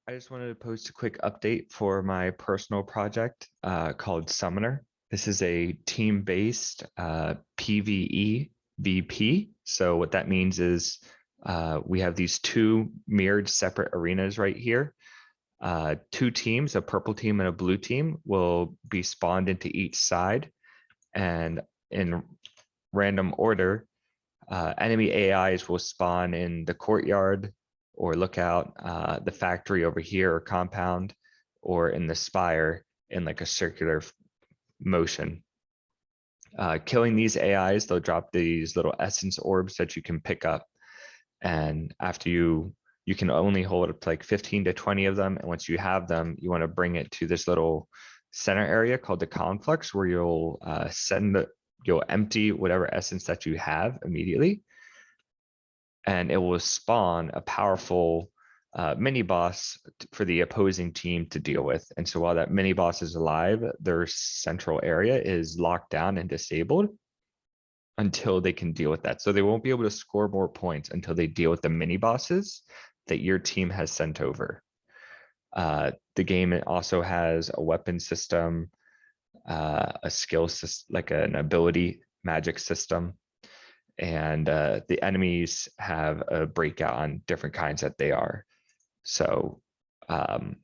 I just wanted to post a quick update for my personal project called Summoner. This is a team-based PvE VP. So what that means is we have these two mirrored separate arenas right here. Two teams, a purple team and a blue team, will be spawned into each side. And in random order, enemy AIs will spawn in the courtyard or lookout, the factory over here or compound, or in the spire in like a circular motion. Killing these AIs, they'll drop these little essence orbs that you can pick up. And after you can only hold up to like 15 to 20 of them. And once you have them, you want to bring it to this little center area called the conflux where you'll empty whatever essence that you have immediately. And it will spawn a powerful mini boss for the opposing team to deal with. And so while that mini boss is alive, their central area is locked down and disabled until they can deal with that. So they won't be able to score more points until they deal with the mini bosses that your team has sent over. The game also has a weapon system, a skill system, like an ability magic system. And the enemies have a breakout on different kinds that they are. So there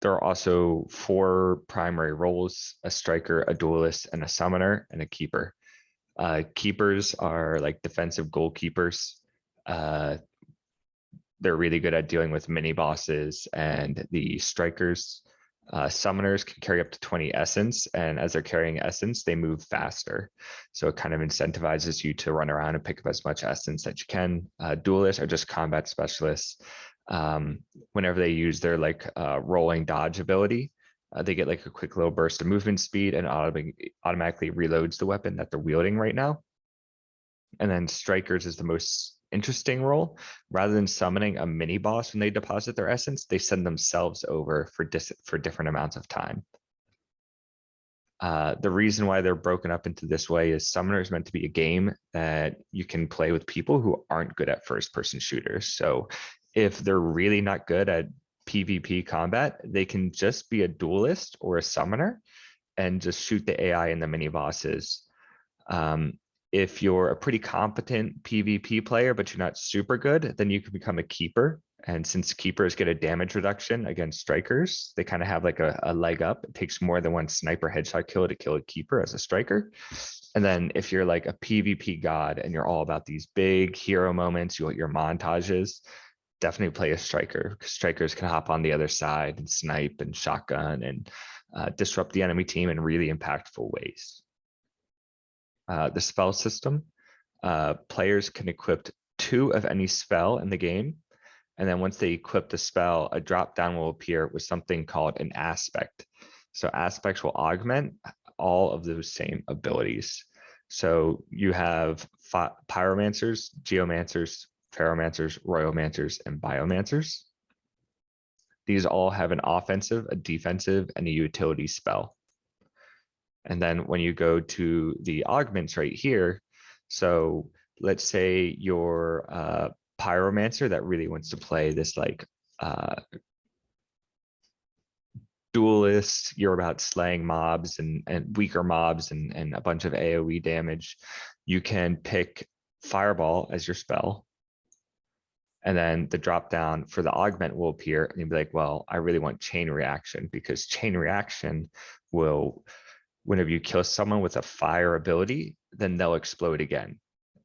are also 4 primary roles: a striker, a duelist, and a summoner, and a keeper. Keepers are like defensive goalkeepers. They're really good at dealing with mini bosses, and the strikers, summoners can carry up to 20 essence, and as they're carrying essence, they move faster. So it kind of incentivizes you to run around and pick up as much essence that you can. Duelists are just combat specialists. Whenever they use their like rolling dodge ability, they get like a quick little burst of movement speed and automatically reloads the weapon that they're wielding right now. And then strikers is the most interesting role. Rather than summoning a mini boss when they deposit their essence, they send themselves over for different amounts of time. The reason why they're broken up into this way is Summoner is meant to be a game that you can play with people who aren't good at first-person shooters. So if they're really not good at PvP combat, they can just be a duelist or a summoner and just shoot the AI and the mini bosses. If you're a pretty competent PvP player, but you're not super good, then you can become a keeper. And since keepers get a damage reduction against strikers, they kind of have like a leg up. It takes more than one sniper headshot kill to kill a keeper as a striker. And then if you're like a PvP god and you're all about these big hero moments, you want your montages, definitely play a striker, because strikers can hop on the other side and snipe and shotgun and disrupt the enemy team in really impactful ways. The spell system, players can equip 2 of any spell in the game. And then once they equip the spell, a drop down will appear with something called an aspect. So aspects will augment all of those same abilities. So you have pyromancers, geomancers, ferromancers, royomancers, and biomancers. These all have an offensive, a defensive, and a utility spell. And then when you go to the augments right here, so let's say you're a pyromancer that really wants to play this like duelist, you're about slaying mobs and weaker mobs and a bunch of AoE damage. You can pick Fireball as your spell. And then the drop down for the augment will appear and you'll be like, well, I really want Chain Reaction, because Chain Reaction will, whenever you kill someone with a fire ability, then they'll explode again.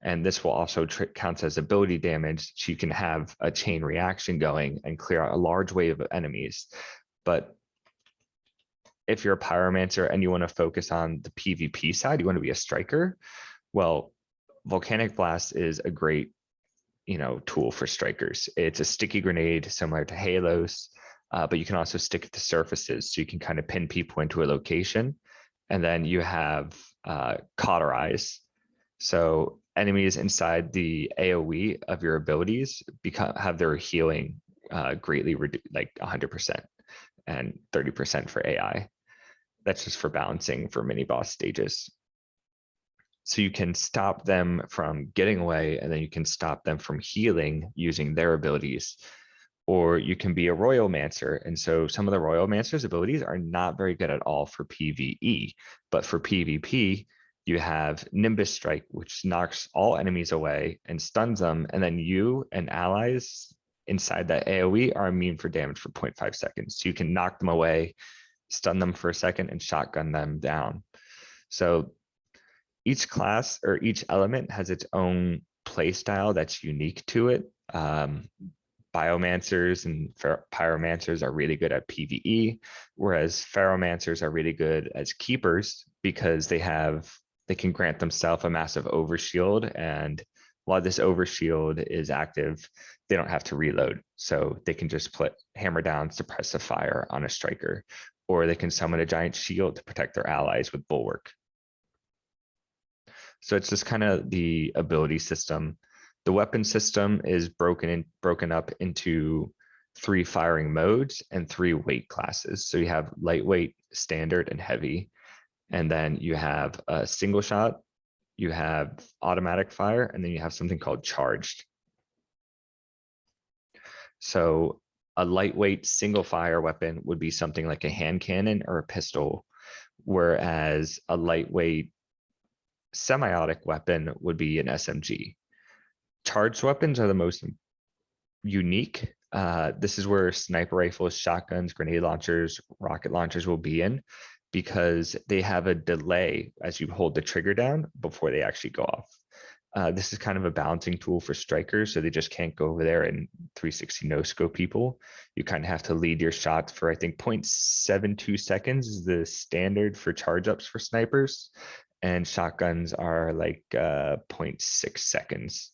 And this will also count as ability damage. So you can have a chain reaction going and clear out a large wave of enemies. But if you're a pyromancer and you want to focus on the PvP side, you want to be a striker, well, Volcanic Blast is a great, tool for strikers. It's a sticky grenade similar to Halos, but you can also stick it to surfaces. So you can kind of pin people into a location. And then you have Cauterize. So enemies inside the AoE of your abilities have their healing greatly reduced, like 100% and 30% for AI. That's just for balancing for mini boss stages. So you can stop them from getting away, and then you can stop them from healing using their abilities. or you can be a Royalmancer. And so some of the Royalmancer's abilities are not very good at all for PvE, but for PvP, you have Nimbus Strike, which knocks all enemies away and stuns them. And then you and allies inside that AoE are immune for damage for 0.5 seconds. So you can knock them away, stun them for a second, and shotgun them down. So each class or each element has its own play style that's unique to it. Biomancers and pyromancers are really good at PvE, whereas ferromancers are really good as keepers because they can grant themselves a massive overshield, and while this overshield is active, they don't have to reload. So they can just put hammer down suppressive fire on a striker, or they can summon a giant shield to protect their allies with bulwark. So it's just kind of the ability system. The weapon system is broken up into 3 firing modes and 3 weight classes. So you have lightweight, standard, and heavy. And then you have a single shot, you have automatic fire, and then you have something called charged. So a lightweight single fire weapon would be something like a hand cannon or a pistol, whereas a lightweight semiotic weapon would be an SMG. Charged weapons are the most unique. This is where sniper rifles, shotguns, grenade launchers, rocket launchers will be in, because they have a delay as you hold the trigger down before they actually go off. This is kind of a balancing tool for strikers, so they just can't go over there and 360 no scope people. You kind of have to lead your shots for, I think, 0.72 seconds is the standard for charge ups for snipers, and shotguns are like 0.6 seconds.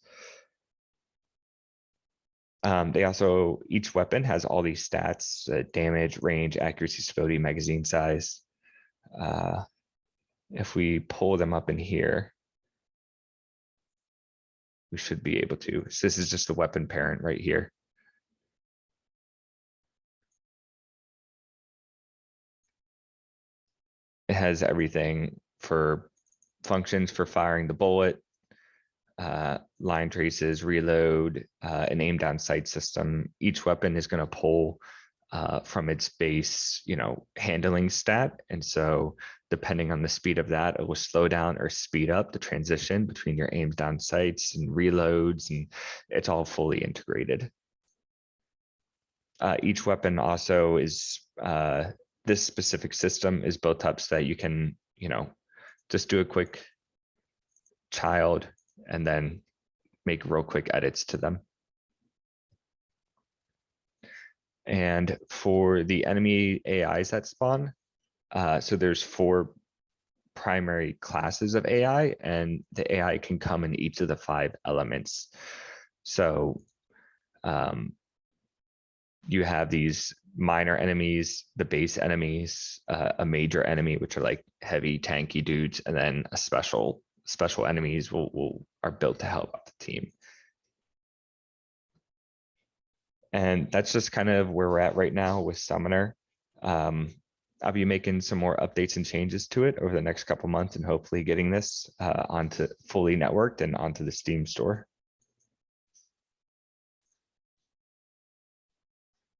They also, each weapon has all these stats: damage, range, accuracy, stability, magazine size. If we pull them up in here, we should be able to. So this is just the weapon parent right here. It has everything for functions for firing the bullet, line traces, reload, an aim down sight system. Each weapon is going to pull from its base, handling stat. And so depending on the speed of that, it will slow down or speed up the transition between your aims down sights and reloads, and it's all fully integrated. Each weapon also is, this specific system is built up so that you can, just do a quick child and then make real quick edits to them. And for the enemy AIs that spawn, so there's 4 primary classes of AI, and the AI can come in each of the 5 elements. So you have these minor enemies, the base enemies, a major enemy, which are like heavy tanky dudes, and then a special enemies are built to help out the team. And that's just kind of where we're at right now with Summoner. I'll be making some more updates and changes to it over the next couple months, and hopefully getting this onto fully networked and onto the Steam store.